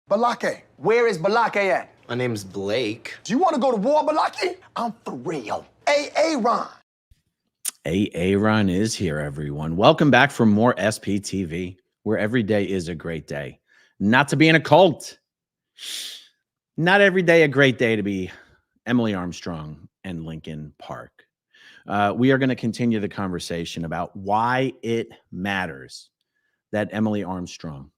Balake. Where is Balake at? My name's Blake. Do you want to go to war, Balake? I'm for real. Aaron. Aaron is here, everyone. Welcome back for more SPTV, where every day is a great day. Not to be in a cult. Not every day a great day to be Emily Armstrong and Linkin Park. We are going to continue the conversation about why it matters that Emily Armstrong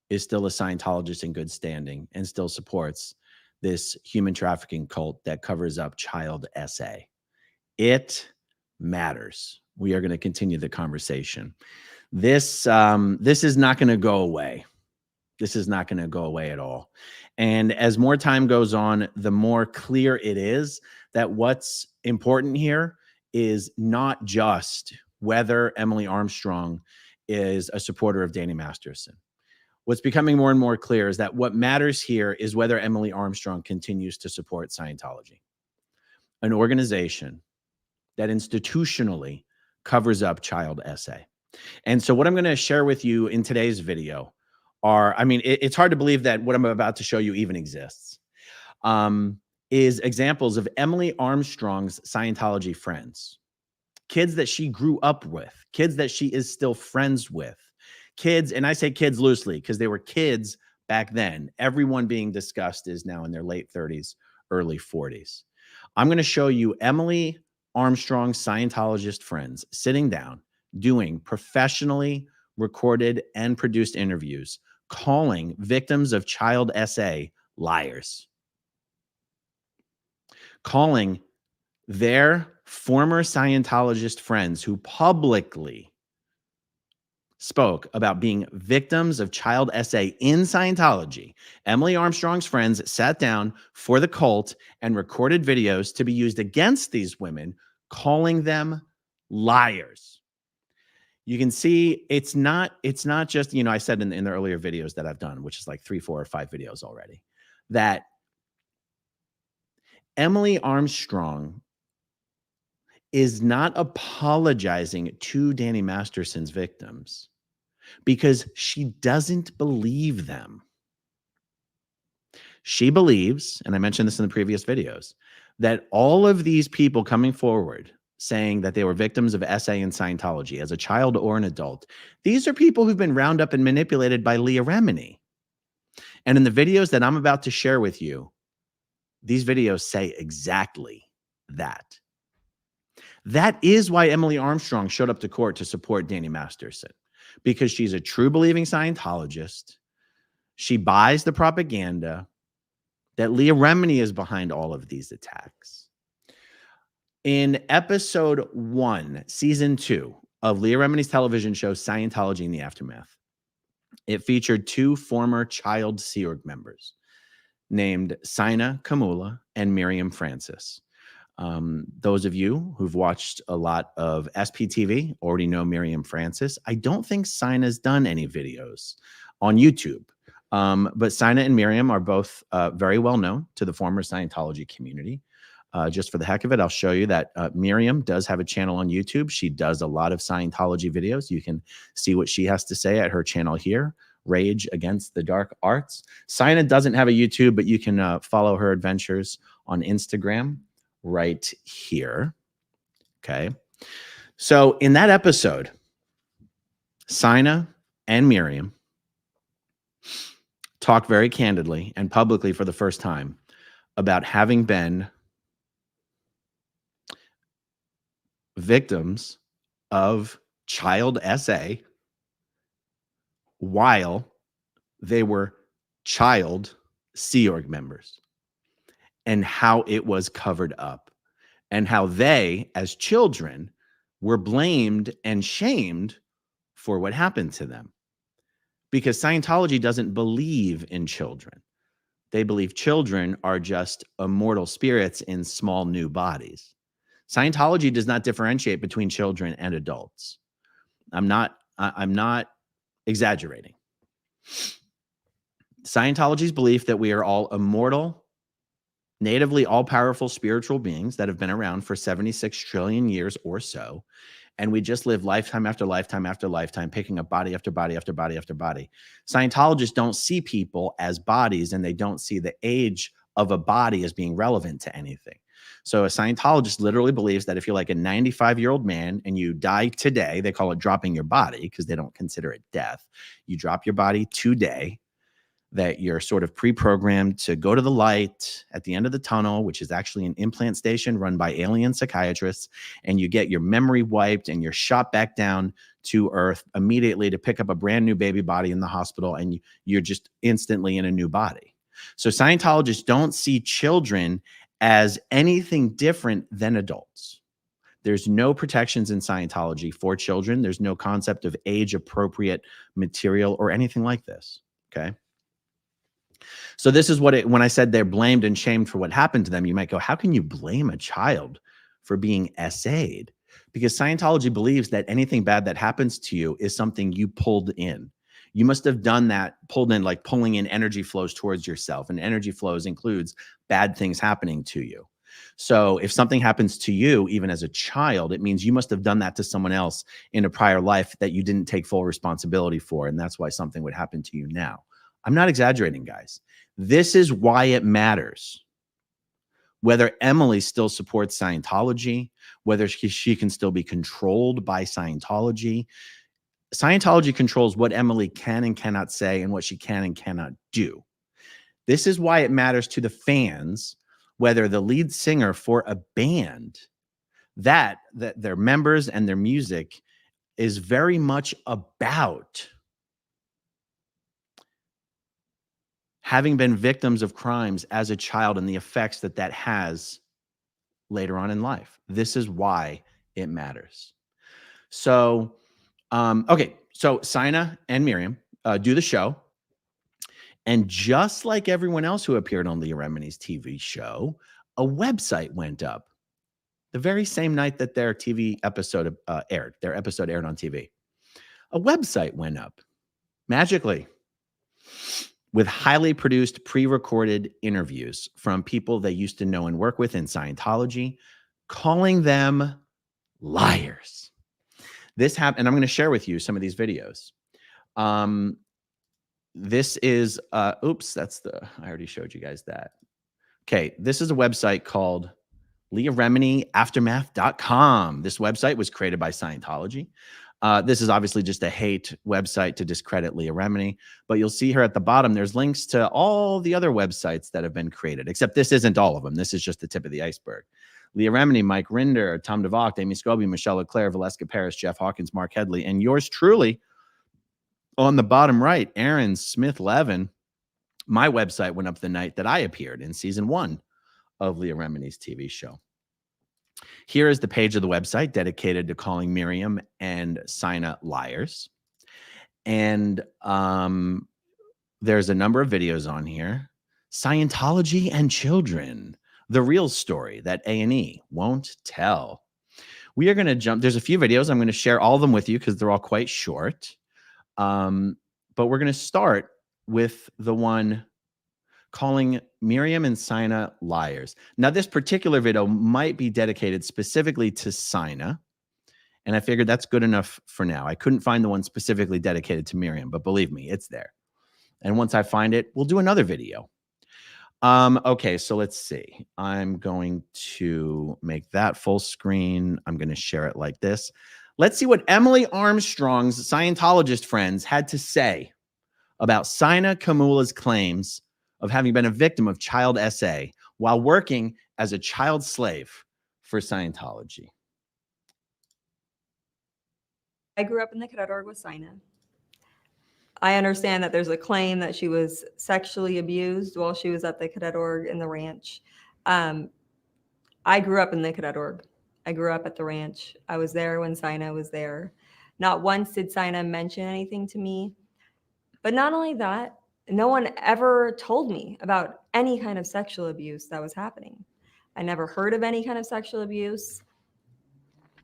is still a Scientologist in good standing and still supports this human trafficking cult that covers up child SA. It matters. We are going to continue the conversation. This is not going to go away. This is not going to go away at all. And as more time goes on, the more clear it is that what's important here is not just whether Emily Armstrong is a supporter of Danny Masterson. What's becoming more and more clear is that what matters here is whether Emily Armstrong continues to support Scientology, an organization that institutionally covers up child SA. And so what I'm going to share with you in today's video are, it's hard to believe that what I'm about to show you even exists, is examples of Emily Armstrong's Scientology friends, kids that she grew up with, kids that she is still friends with, kids, and I say kids loosely because they were kids back then. Everyone being discussed is now in their late 30s, early 40s. I'm going to show you Emily Armstrong's Scientologist friends sitting down, doing professionally recorded and produced interviews, calling victims of child SA liars, calling their former Scientologist friends who publicly spoke about being victims of child SA in Scientology. Emily Armstrong's friends sat down for the cult and recorded videos to be used against these women, calling them liars. You can see it's not just, I said in the earlier videos that I've done, which is like 3, 4, or 5 videos already, that Emily Armstrong is not apologizing to Danny Masterson's victims because she doesn't believe them. She believes, and I mentioned this in the previous videos, that all of these people coming forward saying that they were victims of SA in Scientology as a child or an adult, these are people who've been round up and manipulated by Leah Remini. And in the videos that I'm about to share with you, these videos say exactly that. That is why Emily Armstrong showed up to court to support Danny Masterson, because she's a true believing Scientologist. She buys the propaganda that Leah Remini is behind all of these attacks. In episode 1, season 2 of Leah Remini's television show, Scientology in the Aftermath, it featured 2 former child Sea Org members named Saina, Kamula, and Mirriam Francis. Those of you who've watched a lot of SPTV already know Mirriam Francis. I don't think Saina's done any videos on YouTube, but Saina and Mirriam are both very well known to the former Scientology community. Just for the heck of it, I'll show you that Mirriam does have a channel on YouTube. She does a lot of Scientology videos. You can see what she has to say at her channel here, Rage Against the Dark Arts. Saina doesn't have a YouTube, but you can follow her adventures on Instagram right here. Okay. So in that episode, Saina and Mirriam talk very candidly and publicly for the first time about having been victims of child SA while they were child Sea Org members, and how it was covered up, and how they, as children, were blamed and shamed for what happened to them. Because Scientology doesn't believe in children. They believe children are just immortal spirits in small new bodies. Scientology does not differentiate between children and adults. I'm not exaggerating. Scientology's belief that we are all immortal, natively all-powerful spiritual beings that have been around for 76 trillion years or so, And we just live lifetime after lifetime after lifetime, picking up body after body after body after body. Scientologists don't see people as bodies, and they don't see the age of a body as being relevant to anything. So a Scientologist literally believes that if you're like a 95-year-old man and you die today, they call it dropping your body because they don't consider it death. You drop your body today, that you're sort of pre-programmed to go to the light at the end of the tunnel, which is actually an implant station run by alien psychiatrists, and you get your memory wiped and you're shot back down to Earth immediately to pick up a brand new baby body in the hospital, and you're just instantly in a new body. So Scientologists don't see children as anything different than adults. There's no protections in Scientology for children. There's no concept of age-appropriate material or anything like this, okay? So this is what when I said they're blamed and shamed for what happened to them, you might go, how can you blame a child for being SA'd? Because Scientology believes that anything bad that happens to you is something you pulled in. You must have done that, pulled in, like pulling in energy flows towards yourself. And energy flows includes bad things happening to you. So if something happens to you, even as a child, it means you must have done that to someone else in a prior life that you didn't take full responsibility for. And that's why something would happen to you now. I'm not exaggerating, guys. This is why it matters. Whether Emily still supports Scientology, whether she can still be controlled by Scientology. Scientology controls what Emily can and cannot say and what she can and cannot do. This is why it matters to the fans, whether the lead singer for a band, that their members and their music is very much about having been victims of crimes as a child and the effects that that has later on in life. This is why it matters. So, okay. So Saina and Mirriam do the show. And just like everyone else who appeared on Leah Remini's TV show, a website went up the very same night that their TV episode aired. Their episode aired on TV. A website went up magically with highly produced, pre-recorded interviews from people they used to know and work with in Scientology, calling them liars. This happened, and I'm going to share with you some of these videos. This is, oops, I already showed you guys that. Okay, this is a website called LeahReminiAftermath.com. This website was created by Scientology. This is obviously just a hate website to discredit Leah Remini, but you'll see here at the bottom, there's links to all the other websites that have been created, except this isn't all of them. This is just the tip of the iceberg. Leah Remini, Mike Rinder, Tom DeVocht, Amy Scobie, Michelle Leclerc, Valeska Paris, Jeff Hawkins, Mark Headley, and yours truly on the bottom right, Aaron Asmithlevin. My website went up the night that I appeared in season 1 of Leah Remini's TV show. Here is the page of the website dedicated to calling Mirriam and Saina liars. And there's a number of videos on here. Scientology and children, the real story that A&E won't tell. We are going to jump. There's a few videos. I'm going to share all of them with you because they're all quite short. But we're going to start with the one calling Mirriam and Saina liars. Now, this particular video might be dedicated specifically to Saina, and I figured that's good enough for now. I couldn't find the one specifically dedicated to Mirriam, but believe me, it's there. And once I find it, we'll do another video. Okay, so let's see. I'm going to make that full screen. I'm going to share it like this. Let's see what Emily Armstrong's Scientologist friends had to say about Saina Kamula's claims of having been a victim of child SA while working as a child slave for Scientology. I grew up in the cadet org with Saina. I understand that there's a claim that she was sexually abused while she was at the cadet org in the ranch. I grew up in the cadet org. I grew up at the ranch. I was there when Saina was there. Not once did Saina mention anything to me. But not only that, no one ever told me about any kind of sexual abuse that was happening. I never heard of any kind of sexual abuse.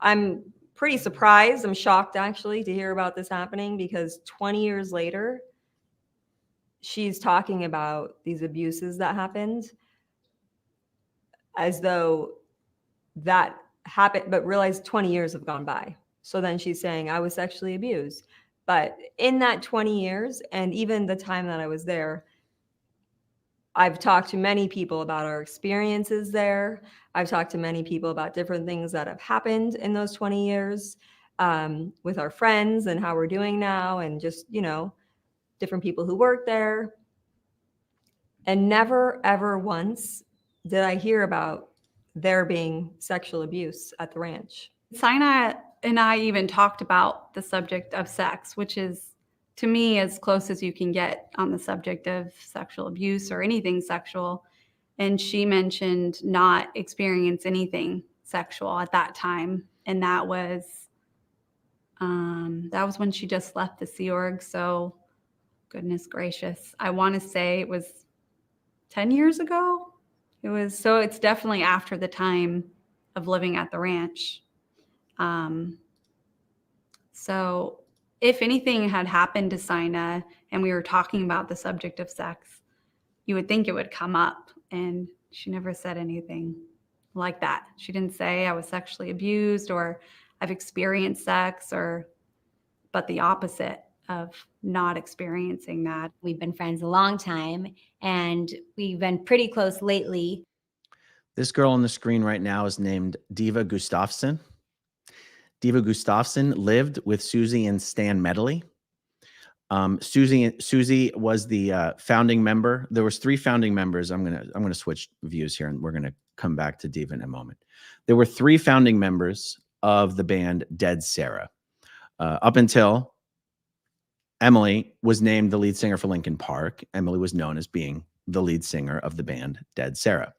I'm pretty surprised. I'm shocked, actually, to hear about this happening because 20 years later, she's talking about these abuses that happened as though that happened, but realize 20 years have gone by. So then she's saying I was sexually abused. But in that 20 years, and even the time that I was there, I've talked to many people about our experiences there. I've talked to many people about different things that have happened in those 20 years with our friends and how we're doing now, and just, you know, different people who work there. And never, ever once did I hear about there being sexual abuse at the ranch. Saina and I even talked about the subject of sex, which is, to me, as close as you can get on the subject of sexual abuse or anything sexual. And she mentioned not experience anything sexual at that time. And that was when she just left the Sea Org. So goodness gracious, I want to say it was 10 years ago. So it's definitely after the time of living at the ranch. So if anything had happened to Saina and we were talking about the subject of sex, you would think it would come up, and she never said anything like that. She didn't say I was sexually abused or I've experienced sex, but the opposite of not experiencing that. We've been friends a long time, and we've been pretty close lately. This girl on the screen right now is named Diva Gustafson. Diva Gustafson lived with Susie and Stan Medley. Susie was the founding member. There was 3 founding members. I'm gonna switch views here, and we're gonna come back to Diva in a moment. There were 3 founding members of the band Dead Sarah, up until Emily was named the lead singer for Linkin Park. Emily was known as being the lead singer of the band Dead Sarah.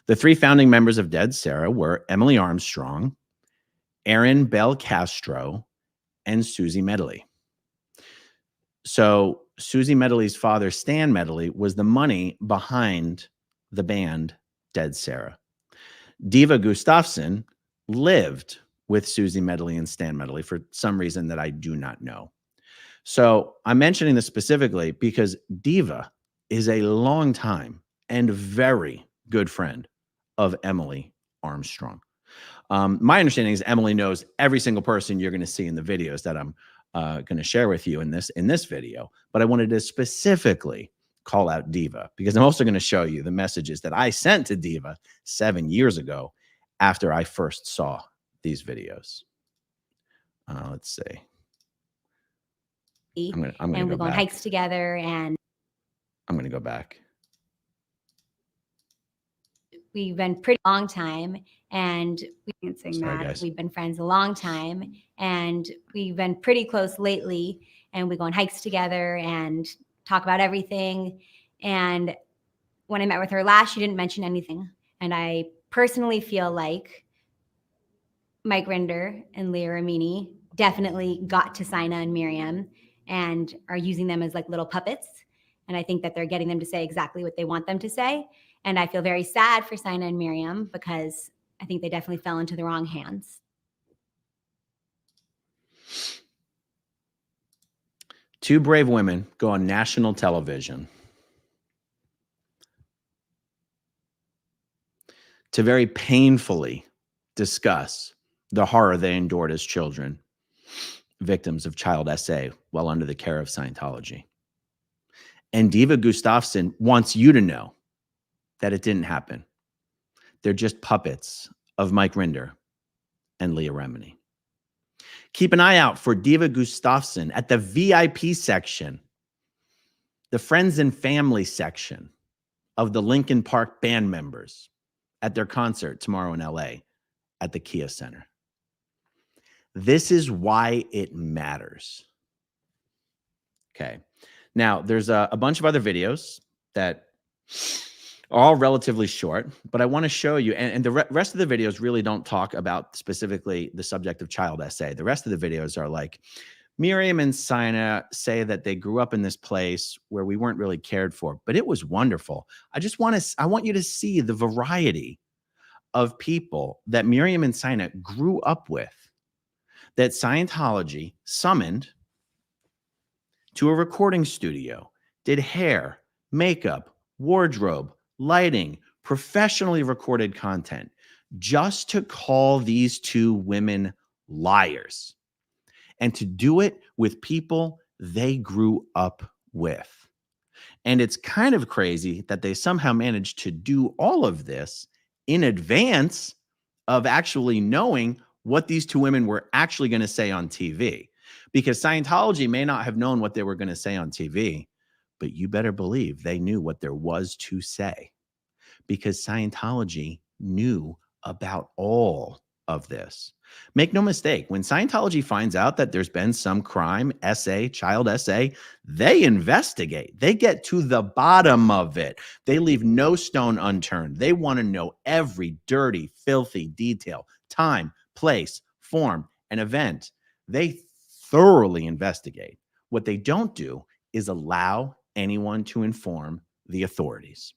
The 3 founding members of Dead Sarah were Emily Armstrong, Aaron Bell Castro, and Susie Medley. So Susie Medley's father, Stan Medley, was the money behind the band Dead Sarah. Diva Gustafson lived with Susie Medley and Stan Medley for some reason that I do not know. So I'm mentioning this specifically because Diva is a long time and very good friend of Emily Armstrong. My understanding is Emily knows every single person you're going to see in the videos that I'm going to share with you in this video, but I wanted to specifically call out Diva because I'm also going to show you the messages that I sent to Diva 7 years ago after I first saw these videos. Let's see. I'm gonna and we go on hikes together, and I'm going to go back. we've been pretty long time, and We've been friends a long time, and we've been pretty close lately, and we go on hikes together and talk about everything. And when I met with her last, she didn't mention anything. And I personally feel like Mike Rinder and Leah Ramini definitely got to Saina and Mirriam and are using them as like little puppets. And I think that they're getting them to say exactly what they want them to say. And I feel very sad for Saina and Mirriam because I think they definitely fell into the wrong hands. Two brave women go on national television to very painfully discuss the horror they endured as children, victims of child SA while under the care of Scientology. And Diva Gustafson wants you to know that it didn't happen. They're just puppets of Mike Rinder and Leah Remini. Keep an eye out for Diva Gustafson at the VIP section, the friends and family section of the Linkin Park band members at their concert tomorrow in LA at the Kia Center. This is why it matters. Okay. Now, there's a bunch of other videos that are all relatively short, but I want to show you, and the rest of the videos really don't talk about specifically the subject of child SA. The rest of the videos are like, Mirriam and Saina say that they grew up in this place where we weren't really cared for, but it was wonderful. I want you to see the variety of people that Mirriam and Saina grew up with, that Scientology summoned to a recording studio, did hair, makeup, wardrobe, lighting, professionally recorded content, just to call these two women liars. and to do it with people they grew up with. And it's kind of crazy that they somehow managed to do all of this in advance of actually knowing what these two women were actually going to say on TV. Because Scientology may not have known what they were going to say on TV, but you better believe they knew what there was to say. Because Scientology knew about all of this. Make no mistake, when Scientology finds out that there's been some crime, SA, child SA, they investigate. They get to the bottom of it. They leave no stone unturned. They want to know every dirty, filthy detail, time, place, form, and event. They thoroughly investigate. What they don't do is allow anyone to inform the authorities.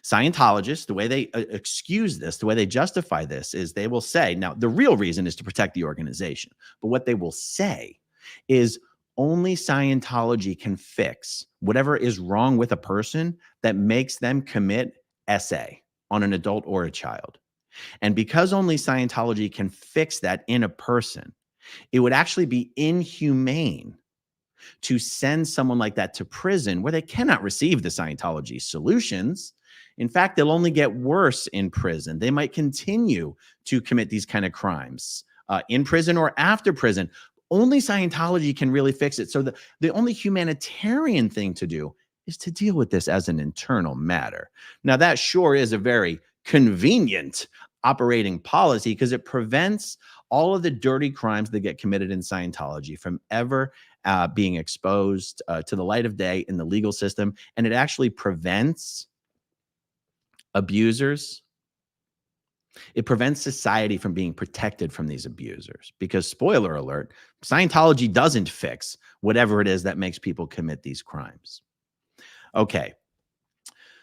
Scientologists, the way they excuse this, the way they justify this is they will say, now the real reason is to protect the organization, but what they will say is only Scientology can fix whatever is wrong with a person that makes them commit SA on an adult or a child. And because only Scientology can fix that in a person, it would actually be inhumane to send someone like that to prison where they cannot receive the Scientology solutions. In fact, they'll only get worse in prison. They might continue to commit these kind of crimes in prison or after prison. Only Scientology can really fix it. So the only humanitarian thing to do is to deal with this as an internal matter. Now, that sure is a very convenient operating policy because it prevents all of the dirty crimes that get committed in Scientology from ever being exposed to the light of day in the legal system. And it actually prevents abusers. It prevents society from being protected from these abusers because, spoiler alert, Scientology doesn't fix whatever it is that makes people commit these crimes. Okay.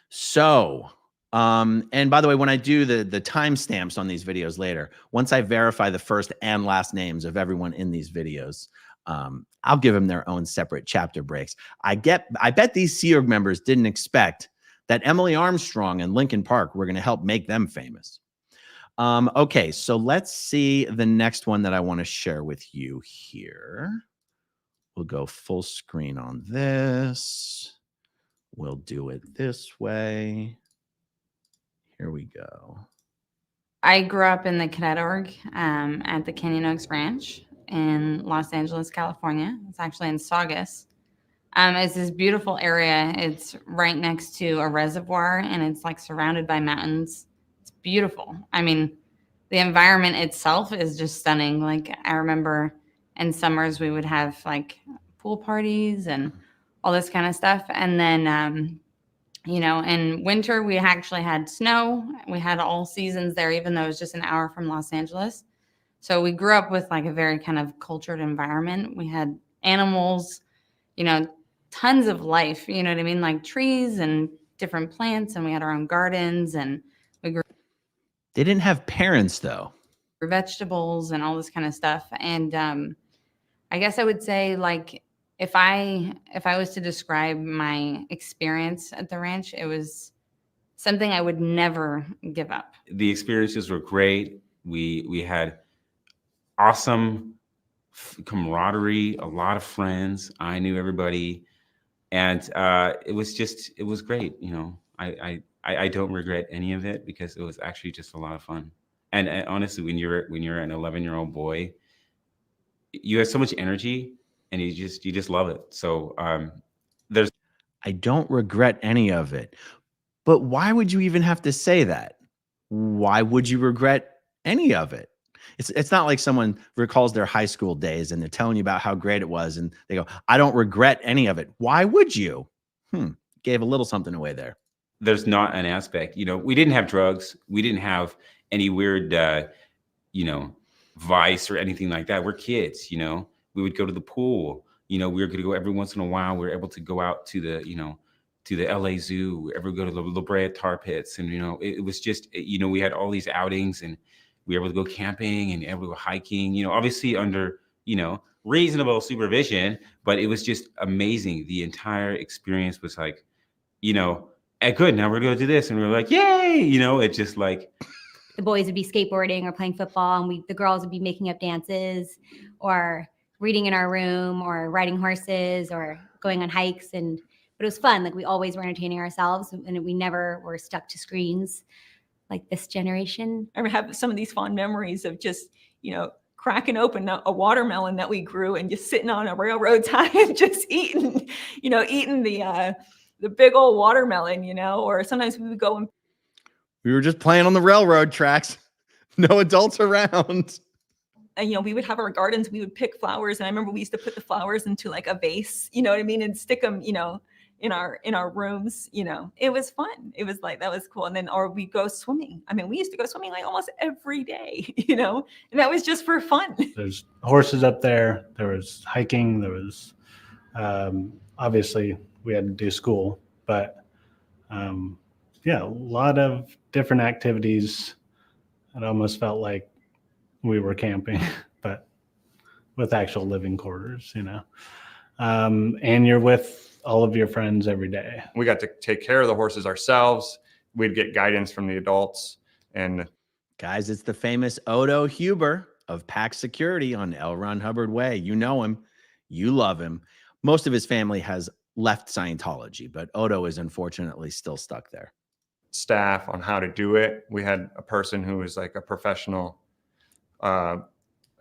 So, and by the way, when I do the timestamps on these videos later, once I verify the first and last names of everyone in these videos, I'll give them their own separate chapter breaks. I bet these Sea Org members didn't expect that Emily Armstrong and Linkin Park were going to help make them famous. Okay, so let's see the next one that I want to share with you here. We'll go full screen on this. We'll do it this way. Here we go. I grew up in the cadet org at the Canyon Oaks Ranch in Los Angeles, California. It's actually in Saugus. It's this beautiful area. It's right next to a reservoir, and it's like surrounded by mountains. It's beautiful. I mean, the environment itself is just stunning. Like, I remember in summers we would have like pool parties and all this kind of stuff. And then, you know, in winter we actually had snow. We had all seasons there, even though it was just an hour from Los Angeles. So we grew up with like a very kind of cultured environment. We had animals, you know, tons of life, you know what I mean? Like trees and different plants, and we had our own gardens, and we grew. They didn't have parents though. Vegetables and all this kind of stuff. And I guess I would say, like, if I was to describe my experience at the ranch, it was something I would never give up. The experiences were great. We had awesome camaraderie, a lot of friends. I knew everybody, and it was great. You know, I don't regret any of it because it was actually just a lot of fun. And honestly, when you're an 11-year-old boy, you have so much energy, and you just love it. So I don't regret any of it. But why would you even have to say that? Why would you regret any of it? It's not like someone recalls their high school days and they're telling you about how great it was, and they go, I don't regret any of it. Why would you? Gave a little something away there. There's not an aspect, you know, we didn't have drugs. We didn't have any weird, you know, vice or anything like that. We're kids, you know. We would go to the pool. You know, we were going to go every once in a while. We were able to go out to the, you know, to the LA Zoo. We ever go to the La Brea tar pits. And, you know, it was just, you know, we had all these outings, and we were able to go camping and able to go hiking, you know, obviously under, you know, reasonable supervision, but it was just amazing. The entire experience was like, you know, good, now we're going to do this. And we were like, yay, you know, it's just like. The boys would be skateboarding or playing football, and the girls would be making up dances, or reading in our room or riding horses or going on hikes. But it was fun. Like we always were entertaining ourselves, and we never were stuck to screens like this generation. I have some of these fond memories of just, cracking open a watermelon that we grew and just sitting on a railroad tie and just eating the big old watermelon, or sometimes we would go and We were just playing on the railroad tracks. No adults around. and we would have our gardens, we would pick flowers. And I remember we used to put the flowers into like a vase, you know what I mean? And stick them, in our rooms, it was fun. It was like, that was cool. And then, or we go swimming. I mean, we used to go swimming like almost every day, and that was just for fun. There's horses up there. There was hiking. There was, obviously we had to do school, but yeah, a lot of different activities. It almost felt like we were camping, but with actual living quarters, and you're with all of your friends every day. We got to take care of the horses ourselves. We'd get guidance from the adults. And Guys, it's the famous Odo Huber of Pack Security on L. Ron Hubbard Way. You know him. You love him. Most of his family has left Scientology, but Odo is unfortunately still stuck there. staff on how to do it. We had a person who was like a professional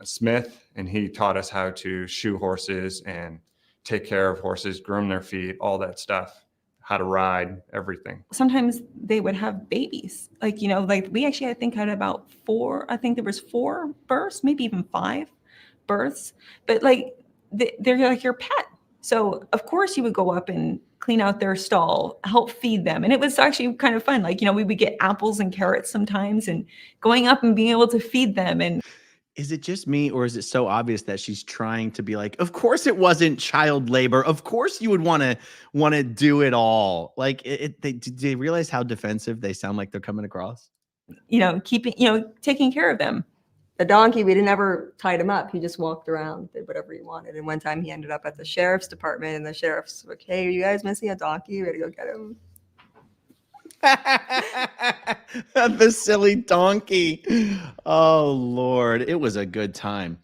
smith, and he taught us how to shoe horses and take care of horses, groom their feet, all that stuff, how to ride, everything. Sometimes they would have babies. Like we actually, I think, had about 4, I think there was 4 births, maybe even 5 births, but they're like your pet. So of course you would go up and clean out their stall, help feed them. And it was actually kind of fun. We would get apples and carrots sometimes, and going up and being able to feed them. And is it just me, or is it so obvious that she's trying to be like, of course it wasn't child labor. Of course you would want to do it all. Do they realize how defensive they sound like they're coming across? taking care of them. The donkey, we never tied him up. He just walked around, did whatever he wanted. And one time he ended up at the sheriff's department, and the sheriff's like, hey, are you guys missing a donkey? We had to go get him. The silly donkey. Oh, Lord. It was a good time.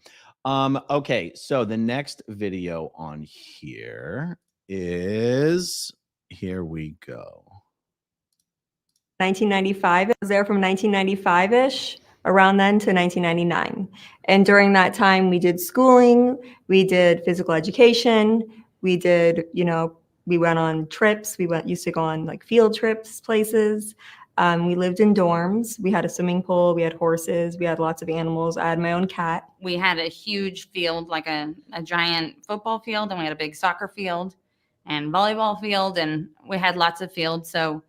Okay, so the next video on here is, here we go. 1995. I was there from 1995-ish, around then, to 1999. And during that time, we did schooling, we did physical education, we did, we went on trips. We used to go on field trips, places. We lived in dorms. We had a swimming pool. We had horses. We had lots of animals. I had my own cat. We had a huge field, like a giant football field, and we had a big soccer field and volleyball field, and we had lots of fields. So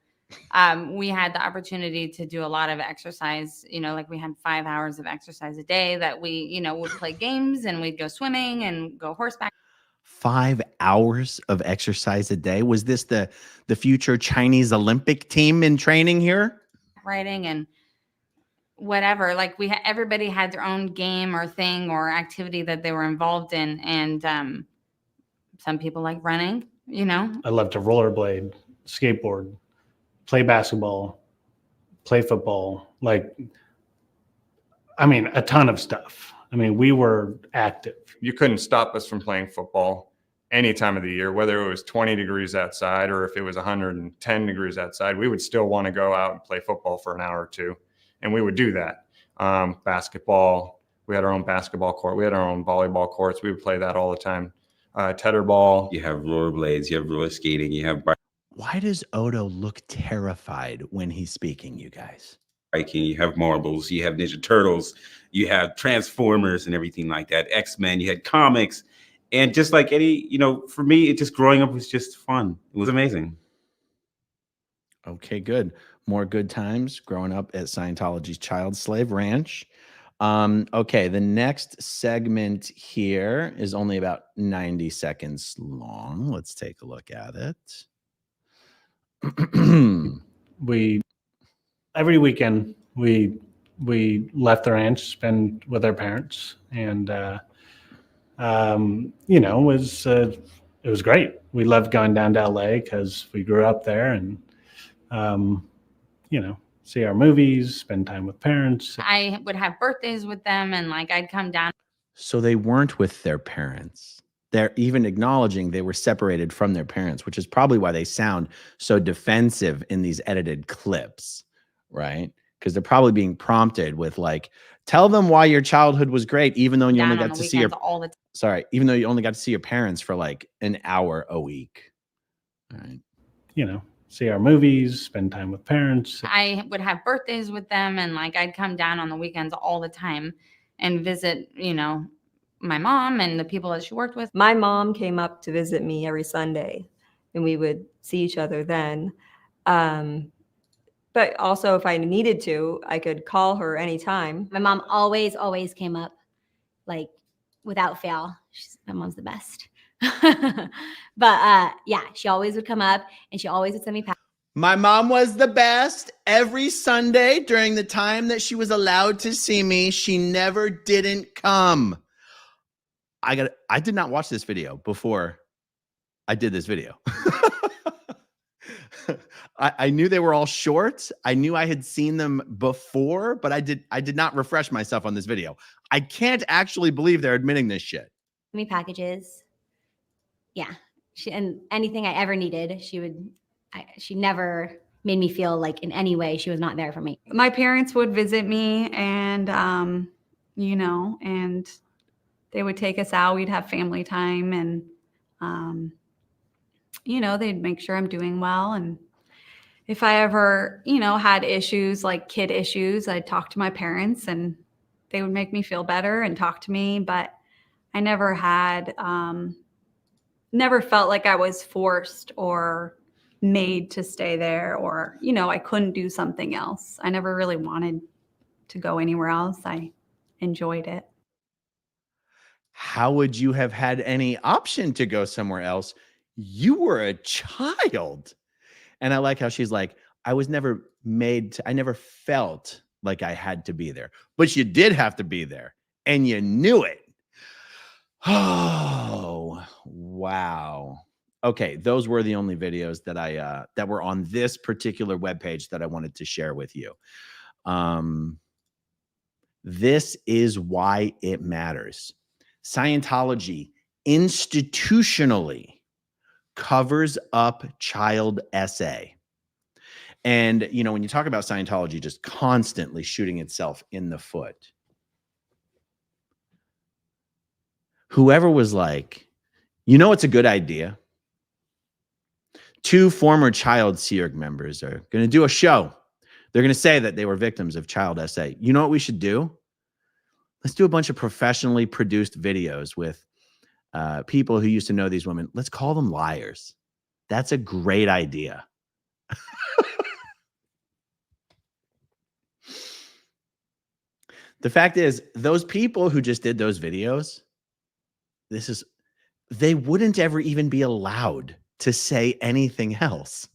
we had the opportunity to do a lot of exercise. We had 5 hours of exercise a day that we, would play games, and we'd go swimming and go horseback. 5 hours of exercise a day. Was this the future Chinese Olympic team in training here? Writing and whatever. Everybody had their own game or thing or activity that they were involved in. And some people like running, I love to rollerblade, skateboard, play basketball, play football, a ton of stuff. We were active. You couldn't stop us from playing football any time of the year, whether it was 20 degrees outside or if it was 110 degrees outside. We would still want to go out and play football for an hour or two. And we would do that. Basketball, we had our own basketball court. We had our own volleyball courts. We would play that all the time. Tetherball. You have rollerblades, you have roller skating, you have Why does Odo look terrified when he's speaking, you guys? biking, you have marbles, you have Ninja Turtles, you have Transformers and everything like that, X-Men, you had comics. And just like any, for me, growing up was just fun. It was amazing. Okay, good. More good times growing up at Scientology's Child Slave Ranch. Okay, the next segment here is only about 90 seconds long. Let's take a look at it. Every weekend we left the ranch, spend with our parents, and it was great. We loved going down to LA because we grew up there, and see our movies, spend time with parents. I would have birthdays with them, and I'd come down. So they weren't with their parents. They're even acknowledging they were separated from their parents, which is probably why they sound so defensive in these edited clips, right? Because they're probably being prompted with like, tell them why your childhood was great, even though you only Down on got the to see your weekends all the time. sorry, even though you only got to see your parents for like an hour a week. All right. You know, see our movies, spend time with parents. I would have birthdays with them, and like I'd come down on the weekends all the time and visit, you know, my mom and the people that she worked with. My mom came up to visit me every Sunday, and we would see each other then. But also, if I needed to, I could call her anytime. My mom always came up, like without fail. My mom's the best. But yeah, she always would come up and she always would send me packages. My mom was the best. Every Sunday during the time that she was allowed to see me, she never didn't come. I did not watch this video before I did this video. I knew they were all short. I knew I had seen them before, but I did not refresh myself on this video. I can't actually believe they're admitting this shit. Me packages. Yeah. And anything I ever needed, she never made me feel like in any way she was not there for me. My parents would visit me and, you know, and they would take us out. We'd have family time and, you know, they'd make sure I'm doing well. And if I ever, you know, had issues like kid issues, I'd talk to my parents and they would make me feel better and talk to me. But I never had, never felt like I was forced or made to stay there, or, you know, I couldn't do something else. I never really wanted to go anywhere else. I enjoyed it. How would you have had any option to go somewhere else? You were a child. And I like how she's like, I was never made to, I never felt like I had to be there, but you did have to be there and you knew it. Oh, wow. Okay, those were the only videos that that were on this particular webpage that I wanted to share with you. This is why it matters. Scientology institutionally covers up child SA. And, you know, when you talk about Scientology just constantly shooting itself in the foot, whoever was like, you know, it's a good idea. 2 former child SEERG members are going to do a show. They're going to say that they were victims of child SA. You know what we should do? Let's do a bunch of professionally produced videos with people who used to know these women. Let's call them liars. That's a great idea. The fact is, those people who just did those videos, they wouldn't ever even be allowed to say anything else.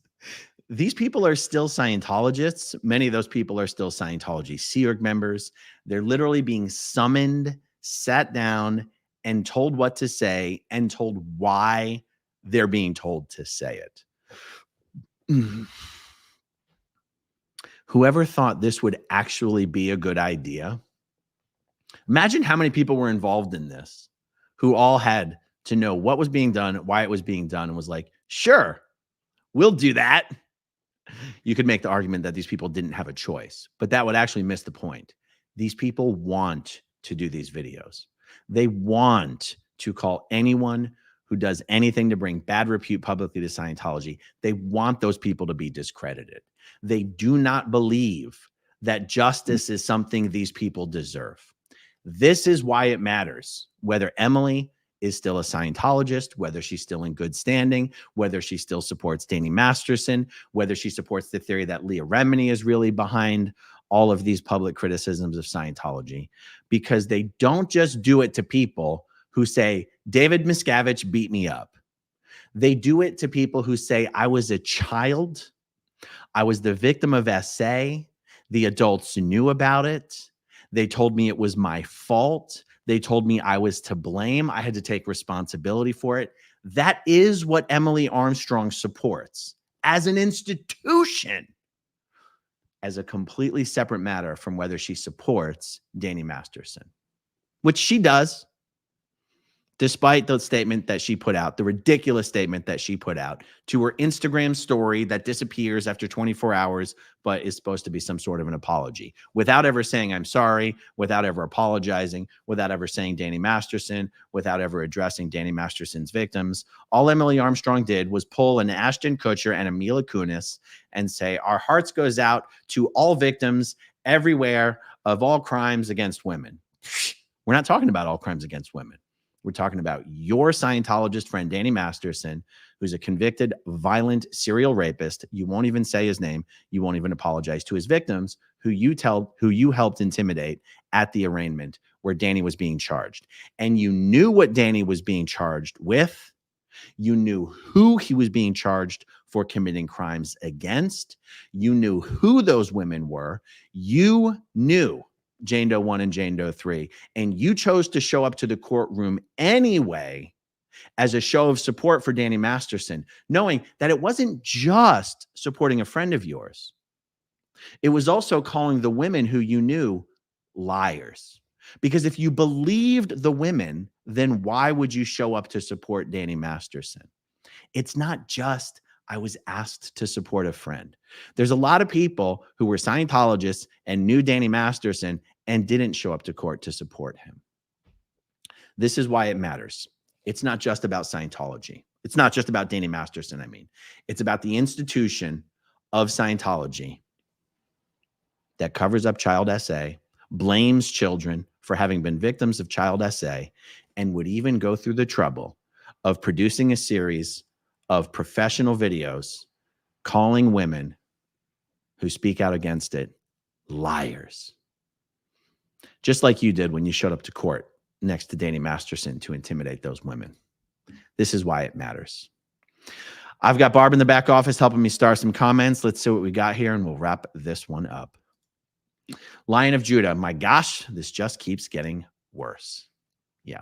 These people are still Scientologists. Many of those people are still Scientology SEERG members. They're literally being summoned, sat down, and told what to say and told why they're being told to say it. Whoever thought this would actually be a good idea, imagine how many people were involved in this who all had to know what was being done, why it was being done, and was like, sure, we'll do that. You could make the argument that these people didn't have a choice, but that would actually miss the point. These people want to do these videos. They want to call anyone who does anything to bring bad repute publicly to Scientology. They want those people to be discredited. They do not believe that justice is something these people deserve. This is why it matters whether Emily is still a Scientologist, whether she's still in good standing, whether she still supports Danny Masterson, whether she supports the theory that Leah Remini is really behind all of these public criticisms of Scientology, because they don't just do it to people who say, David Miscavige beat me up. They do it to people who say, I was a child, I was the victim of SA, the adults knew about it, they told me it was my fault, they told me I was to blame, I had to take responsibility for it. That is what Emily Armstrong supports as an institution, as a completely separate matter from whether she supports Danny Masterson, which she does. despite the statement that she put out, the ridiculous statement that she put out to her Instagram story that disappears after 24 hours, but is supposed to be some sort of an apology, without ever saying, I'm sorry, without ever apologizing, without ever saying Danny Masterson, without ever addressing Danny Masterson's victims. All Emily Armstrong did was pull an Ashton Kutcher and a Mila Kunis and say, our hearts goes out to all victims everywhere of all crimes against women. We're not talking about all crimes against women. We're talking about your Scientologist friend, Danny Masterson, who's a convicted, violent serial rapist. You won't even say his name. You won't even apologize to his victims, who you helped intimidate at the arraignment where Danny was being charged. And you knew what Danny was being charged with. You knew who he was being charged for committing crimes against. You knew who those women were. You knew Jane Doe 1 and Jane Doe 3, and you chose to show up to the courtroom anyway as a show of support for Danny Masterson, knowing that it wasn't just supporting a friend of yours. It was also calling the women who you knew liars. Because if you believed the women, then why would you show up to support Danny Masterson? It's not just, I was asked to support a friend. There's a lot of people who were Scientologists and knew Danny Masterson and didn't show up to court to support him. This is why it matters. It's not just about Scientology. It's not just about Danny Masterson, I mean. It's about the institution of Scientology that covers up child SA, blames children for having been victims of child SA, and would even go through the trouble of producing a series of professional videos calling women who speak out against it liars. Just like you did when you showed up to court next to Danny Masterson to intimidate those women. This is why it matters. I've got Barb in the back office helping me star some comments. Let's see what we got here, and we'll wrap this one up. Lion of Judah, my gosh, this just keeps getting worse. Yeah.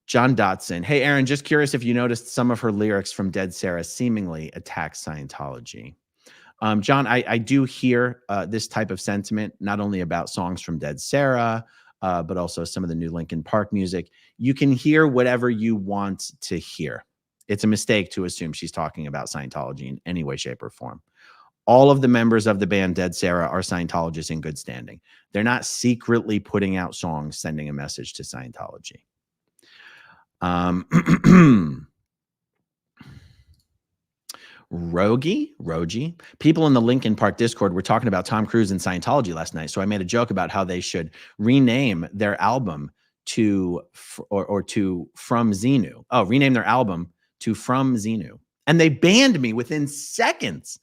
John Dotson, hey, Aaron, just curious if you noticed some of her lyrics from Dead Sarah seemingly attack Scientology. John, I do hear this type of sentiment, not only about songs from Dead Sarah, but also some of the new Linkin Park music. You can hear whatever you want to hear. It's a mistake to assume she's talking about Scientology in any way, shape, or form. All of the members of the band Dead Sarah are Scientologists in good standing. They're not secretly putting out songs, sending a message to Scientology. Rogie, people in the Linkin Park Discord were talking about Tom Cruise and Scientology last night. So I made a joke about how they should rename their album to From Xenu. Oh, rename their album to From Xenu. And they banned me within seconds.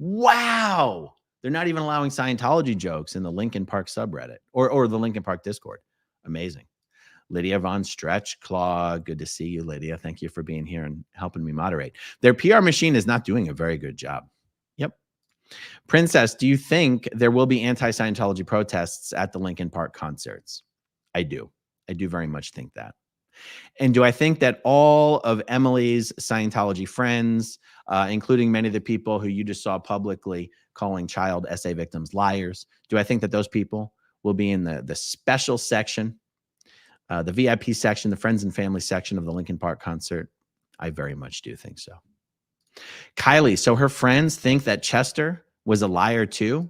Wow. They're not even allowing Scientology jokes in the Linkin Park subreddit or the Linkin Park Discord. Amazing. Lydia Von Stretchclaw, good to see you, Lydia. Thank you for being here and helping me moderate. Their PR machine is not doing a very good job. Yep. Princess, do you think there will be anti-Scientology protests at the Linkin Park concerts? I do. I do very much think that. And do I think that all of Emily's Scientology friends, including many of the people who you just saw publicly calling child SA victims liars, do I think that those people will be in the special section, the VIP section, the friends and family section of the Linkin Park concert? I very much do think so. Kylie, so her friends think that Chester was a liar too?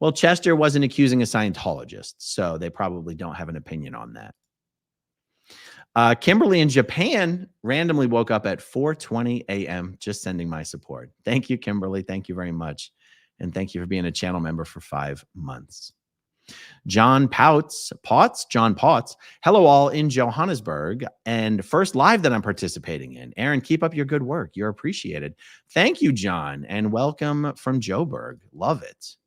Well, Chester wasn't accusing a Scientologist, so they probably don't have an opinion on that. Kimberly in Japan randomly woke up at 4:20 a.m. just sending my support. Thank you, Kimberly. Thank you very much. And thank you for being a channel member for 5 months. John Potts. Hello all in Johannesburg, and first live that I'm participating in. Aaron, keep up your good work. You're appreciated. Thank you, John, and welcome from Joburg. Love it.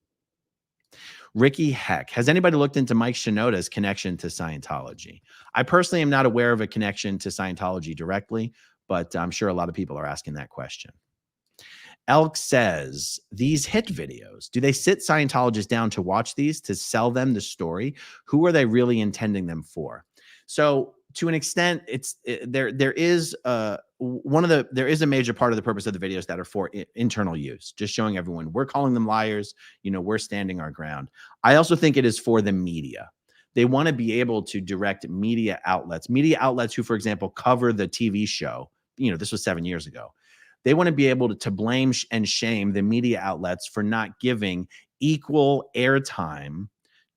Ricky Heck, has anybody looked into Mike Shinoda's connection to Scientology? I personally am not aware of a connection to Scientology directly, but I'm sure a lot of people are asking that question. Elk says, these hit videos, do they sit Scientologists down to watch these, to sell them the story? Who are they really intending them for? So to an extent, there is a major part of the purpose of the videos that are for internal use, just showing everyone we're calling them liars, we're standing our ground. I also think it is for the media. They want to be able to direct media outlets who, for example, cover the TV show. This was 7 years ago. They want to be able to blame and shame the media outlets for not giving equal airtime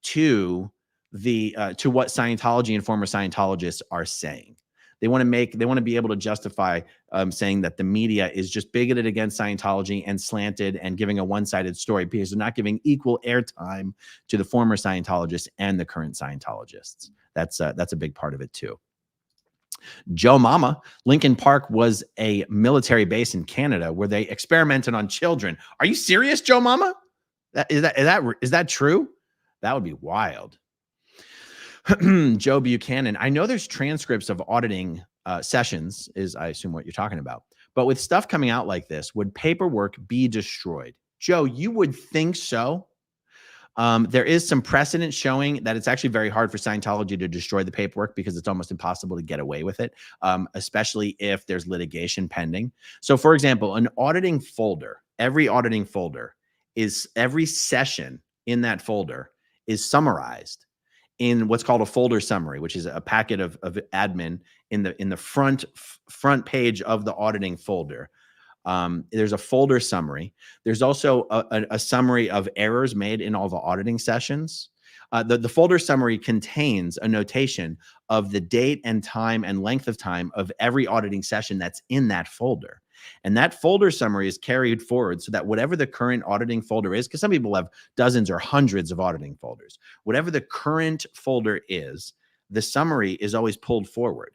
to to what Scientology and former Scientologists are saying. They want to be able to justify saying that the media is just bigoted against Scientology and slanted and giving a one-sided story because they're not giving equal airtime to the former Scientologists and the current Scientologists. That's a big part of it too. Joe Mama, Linkin Park was a military base in Canada where they experimented on children. Are you serious, Joe Mama? Is that true? That would be wild. Joe Buchanan, I know there's transcripts of auditing sessions, is I assume what you're talking about. But with stuff coming out like this, would paperwork be destroyed? Joe, you would think so. There is some precedent showing that it's actually very hard for Scientology to destroy the paperwork because it's almost impossible to get away with it, especially if there's litigation pending. So, for example, an auditing folder, every auditing folder every session in that folder is summarized in what's called a folder summary, which is a packet of admin in the front page of the auditing folder. There's a folder summary. There's also a summary of errors made in all the auditing sessions. The folder summary contains a notation of the date and time and length of time of every auditing session that's in that folder. And that folder summary is carried forward so that whatever the current auditing folder is, because some people have dozens or hundreds of auditing folders, whatever the current folder is, the summary is always pulled forward.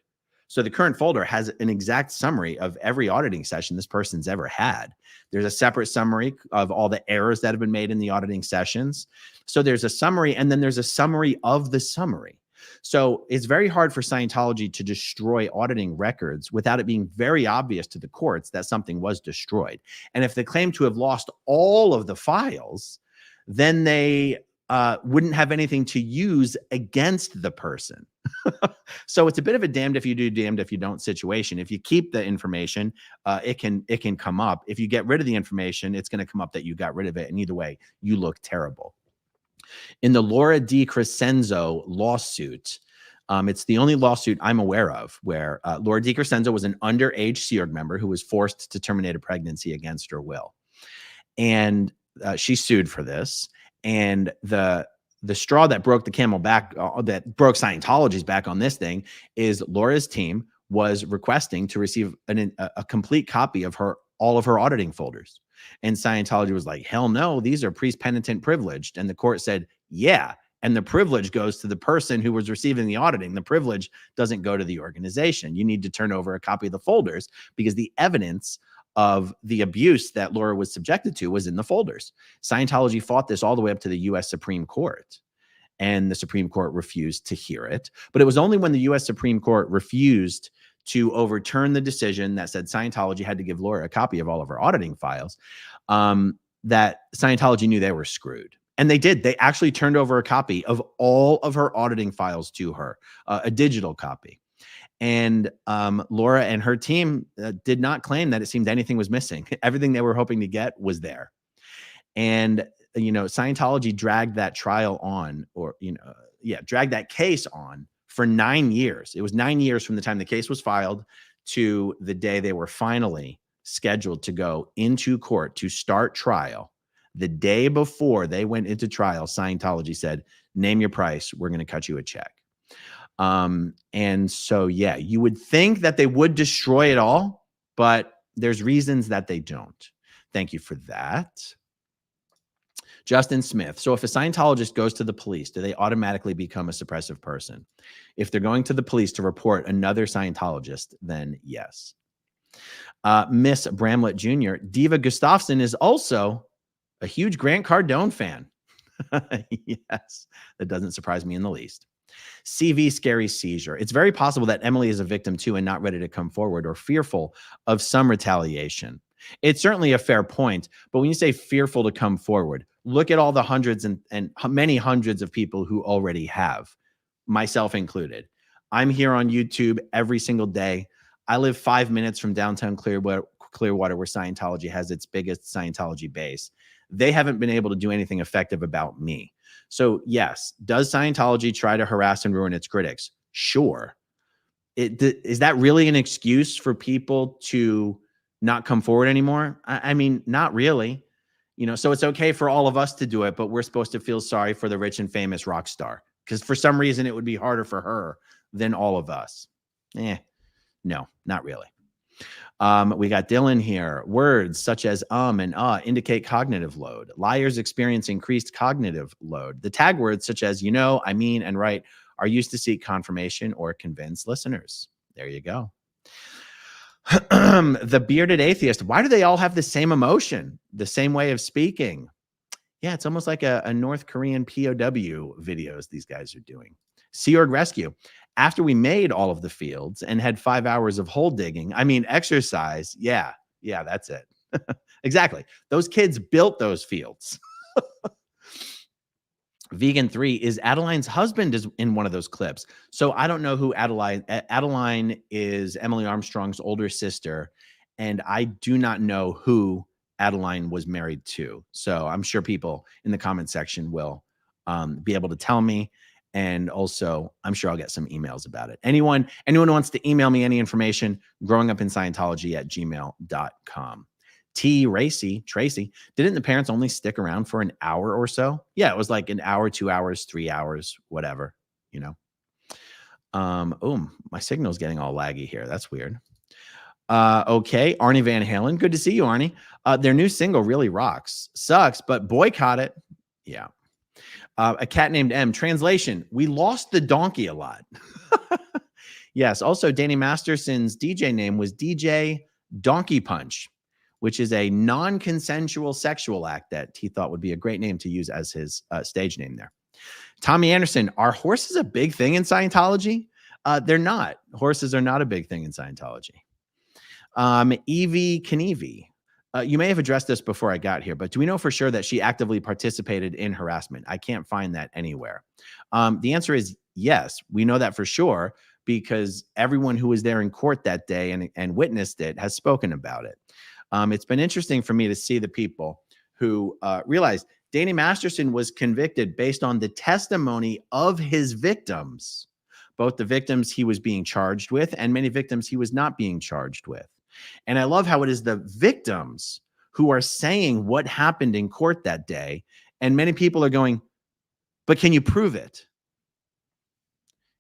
So the current folder has an exact summary of every auditing session this person's ever had. There's a separate summary of all the errors that have been made in the auditing sessions. So there's a summary, and then there's a summary of the summary. So it's very hard for Scientology to destroy auditing records without it being very obvious to the courts that something was destroyed. And if they claim to have lost all of the files, then they wouldn't have anything to use against the person. So it's a bit of a damned if you do, damned if you don't situation. If you keep the information, it can come up. If you get rid of the information, it's going to come up that you got rid of it. And either way, you look terrible. In the Laura Di Crescenzo lawsuit, it's the only lawsuit I'm aware of where Laura Di Crescenzo was an underage Sea Org member who was forced to terminate a pregnancy against her will. And she sued for this. And the straw that broke the camel back, that broke Scientology's back on this thing, is Laura's team was requesting to receive a complete copy of all of her auditing folders. And Scientology was like, hell no, these are priest penitent privileged. And the court said, yeah. And the privilege goes to the person who was receiving the auditing. The privilege doesn't go to the organization. You need to turn over a copy of the folders because the evidence of the abuse that Laura was subjected to was in the folders. Scientology fought this all the way up to the U.S. Supreme Court, and the Supreme Court refused to hear it. But it was only when the U.S. Supreme Court refused to overturn the decision that said Scientology had to give Laura a copy of all of her auditing files, that Scientology knew they were screwed. And they did. They actually turned over a copy of all of her auditing files to her, a digital copy. And Laura and her team did not claim that it seemed anything was missing. Everything they were hoping to get was there. And, Scientology dragged that trial on, dragged that case on for 9 years. It was 9 years from the time the case was filed to the day they were finally scheduled to go into court to start trial. The day before they went into trial, Scientology said, name your price. We're going to cut you a check. And so, yeah, you would think that they would destroy it all, but there's reasons that they don't. Thank you for that. Justin Smith. So if a Scientologist goes to the police, do they automatically become a suppressive person? If they're going to the police to report another Scientologist, then yes. Miss Bramlett Jr. Diva Gustafson is also a huge Grant Cardone fan. Yes, that doesn't surprise me in the least. CV Scary Seizure. It's very possible that Emily is a victim too and not ready to come forward or fearful of some retaliation. It's certainly a fair point, but when you say fearful to come forward, look at all the hundreds and many hundreds of people who already have, myself included. I'm here on YouTube every single day. I live 5 minutes from downtown Clearwater, where Scientology has its biggest Scientology base, they haven't been able to do anything effective about me. So yes, does Scientology try to harass and ruin its critics? Sure. Is that really an excuse for people to not come forward anymore? I mean, not really. You know, so it's okay for all of us to do it, but we're supposed to feel sorry for the rich and famous rock star because for some reason it would be harder for her than all of us. No, not really. We got Dylan here. Words such as and indicate cognitive load. Liars experience increased cognitive load. The tag words such as, I mean, and right are used to seek confirmation or convince listeners. There you go. The bearded atheist. Why do they all have the same emotion, the same way of speaking? Yeah, it's almost like a North Korean POW videos these guys are doing. Sea Org Rescue. After we made all of the fields and had 5 hours of hole digging, exercise. Yeah, that's it. Exactly. Those kids built those fields. Vegan 3 is Adeline's husband is in one of those clips. So I don't know who Adeline is Emily Armstrong's older sister. And I do not know who Adeline was married to. So I'm sure people in the comment section will be able to tell me. And also, I'm sure I'll get some emails about it. Anyone who wants to email me any information, growingupinscientology@gmail.com. Tracy, didn't the parents only stick around for an hour or so? Yeah, it was like an hour, 2 hours, 3 hours, whatever, my signal's getting all laggy here. That's weird. Okay, Arnie Van Halen. Good to see you, Arnie. Their new single really rocks. Sucks, but boycott it. Yeah. A cat named M. Translation, we lost the donkey a lot. Yes, also Danny Masterson's DJ name was DJ Donkey Punch, which is a non-consensual sexual act that he thought would be a great name to use as his stage name there. Tommy Anderson, are horses a big thing in Scientology? They're not. Horses are not a big thing in Scientology. Evie Knievi, you may have addressed this before I got here, but do we know for sure that she actively participated in harassment? I can't find that anywhere. The answer is yes. We know that for sure because everyone who was there in court that day and witnessed it has spoken about it. It's been interesting for me to see the people who realized Danny Masterson was convicted based on the testimony of his victims, both the victims he was being charged with and many victims he was not being charged with. And I love how it is the victims who are saying what happened in court that day. And many people are going, but can you prove it?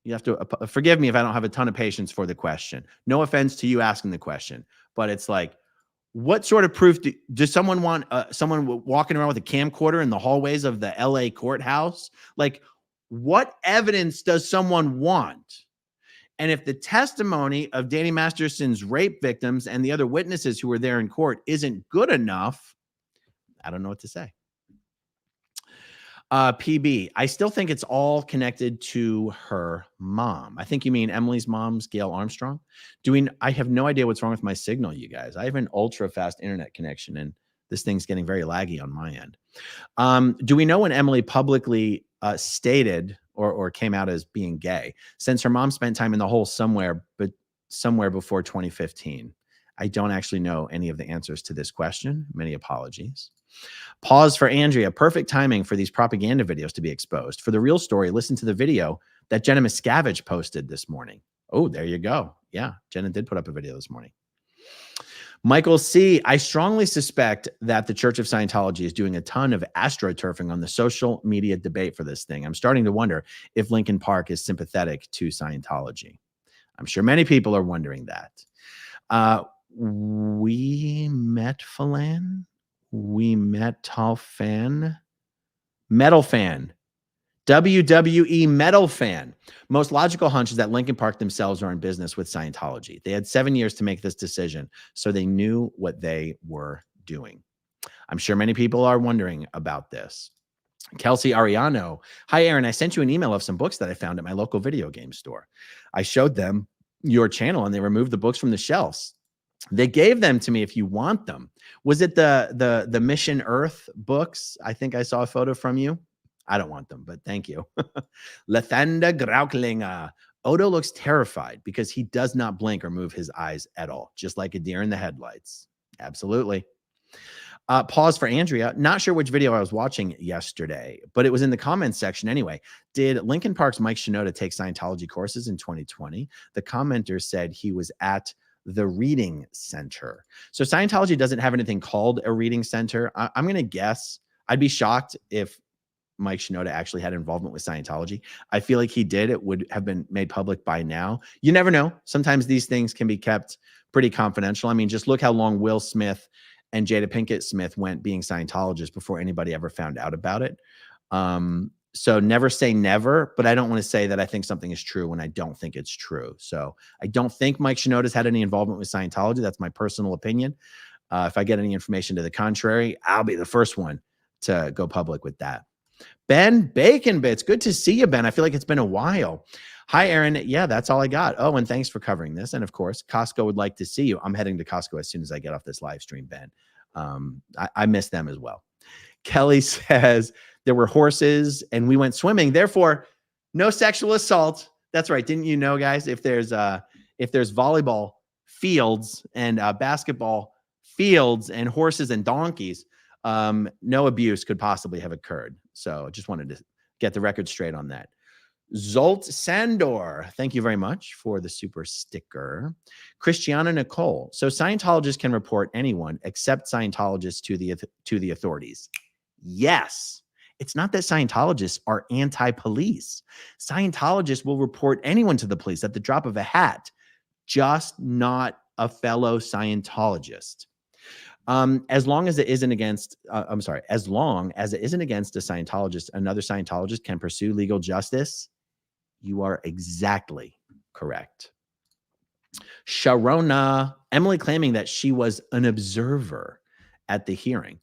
You have to forgive me if I don't have a ton of patience for the question. No offense to you asking the question, but it's like, what sort of proof does someone want? Someone walking around with a camcorder in the hallways of the LA courthouse? Like, what evidence does someone want? And if the testimony of Danny Masterson's rape victims and the other witnesses who were there in court isn't good enough, I don't know what to say. PB, I still think it's all connected to her mom. I think you mean Emily's mom's Gail Armstrong. I have no idea what's wrong with my signal, you guys. I have an ultra fast internet connection and this thing's getting very laggy on my end. Do we know when Emily publicly stated or came out as being gay, since her mom spent time in the hole somewhere before 2015? I don't actually know any of the answers to this question. Many apologies. Pause for Andrea. Perfect timing for these propaganda videos to be exposed. For the real story, listen to the video that Jenna Miscavige posted this morning. Oh, there you go. Yeah, Jenna did put up a video this morning. Michael C. I strongly suspect that the Church of Scientology is doing a ton of astroturfing on the social media debate for this thing. I'm starting to wonder if Linkin Park is sympathetic to Scientology. I'm sure many people are wondering that. We met Phelan. We met Metal Fan, WWE Metal Fan. Most logical hunch is that Linkin Park themselves are in business with Scientology. They had 7 years to make this decision, so they knew what they were doing. I'm sure many people are wondering about this. Kelsey Ariano. Hi, Aaron. I sent you an email of some books that I found at my local video game store. I showed them your channel and they removed the books from the shelves. They gave them to me if you want them. Was it the Mission Earth books? I think I saw a photo from you. I don't want them, but thank you. Lethanda Grauklinga. Odo looks terrified because he does not blink or move his eyes at all, just like a deer in the headlights. Absolutely. Pause for Andrea. Not sure which video I was watching yesterday, but it was in the comments section anyway. Did Linkin Park's Mike Shinoda take Scientology courses in 2020? The commenter said he was at the reading center. So Scientology doesn't have anything called a reading center. I'm going to guess. I'd be shocked if Mike Shinoda actually had involvement with Scientology. I feel like he did. It would have been made public by now. You never know. Sometimes these things can be kept pretty confidential. I mean, just look how long Will Smith and Jada Pinkett Smith went being Scientologists before anybody ever found out about it. So never say never, but I don't want to say that I think something is true when I don't think it's true. So I don't think Mike Shinoda's had any involvement with Scientology. That's my personal opinion. If I get any information to the contrary, I'll be the first one to go public with that. Ben Bacon Bits. Good to see you, Ben. I feel like it's been a while. Hi, Aaron. Yeah, that's all I got. Oh, and thanks for covering this. And of course, Costco would like to see you. I'm heading to Costco as soon as I get off this live stream, Ben. I miss them as well. Kelly says there were horses and we went swimming. Therefore, no sexual assault. That's right. Didn't you know, guys? If there's volleyball fields and basketball fields and horses and donkeys, no abuse could possibly have occurred. So I just wanted to get the record straight on that. Zolt Sandor, thank you very much for the super sticker. Christiana Nicole. So Scientologists can report anyone except Scientologists to the authorities. Yes. It's not that Scientologists are anti-police. Scientologists will report anyone to the police at the drop of a hat, just not a fellow Scientologist. As long as it isn't against a Scientologist, another Scientologist can pursue legal justice. You are exactly correct. Sharona, Emily claiming that she was an observer at the hearing.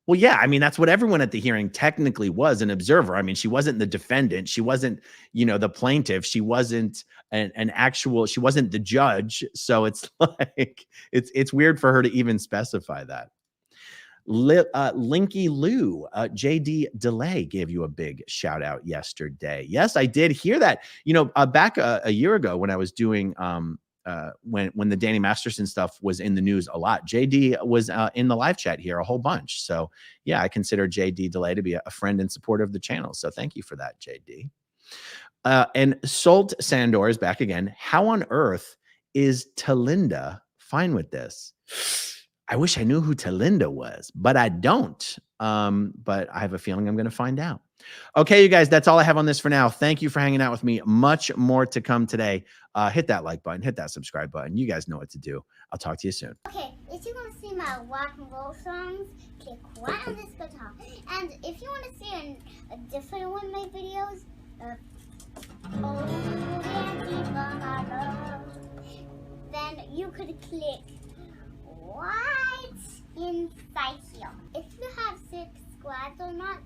Well, yeah, I mean, that's what everyone at the hearing technically was, an observer. I mean, she wasn't the defendant. She wasn't, the plaintiff. She wasn't she wasn't the judge. So it's like, it's weird for her to even specify that. Linky Lou, JD Delay gave you a big shout out yesterday. Yes, I did hear that. Back a year ago when I was doing, when the Danny Masterson stuff was in the news a lot, JD was in the live chat here a whole bunch. So yeah, I consider JD Delay to be a friend and supporter of the channel. So thank you for that, JD. And Salt Sandor is back again. How on earth is Talinda fine with this? I wish I knew who Talinda was, but I don't. But I have a feeling I'm going to find out. Okay, you guys, that's all I have on this for now. Thank you for hanging out with me. Much more to come today. Hit that like button, hit that subscribe button. You guys know what to do. I'll talk to you soon. Okay, if you want to see my rock and roll songs, click right on this guitar. And if you want to see a different one of my videos, then you could click right inside here. If you have subscribed or not,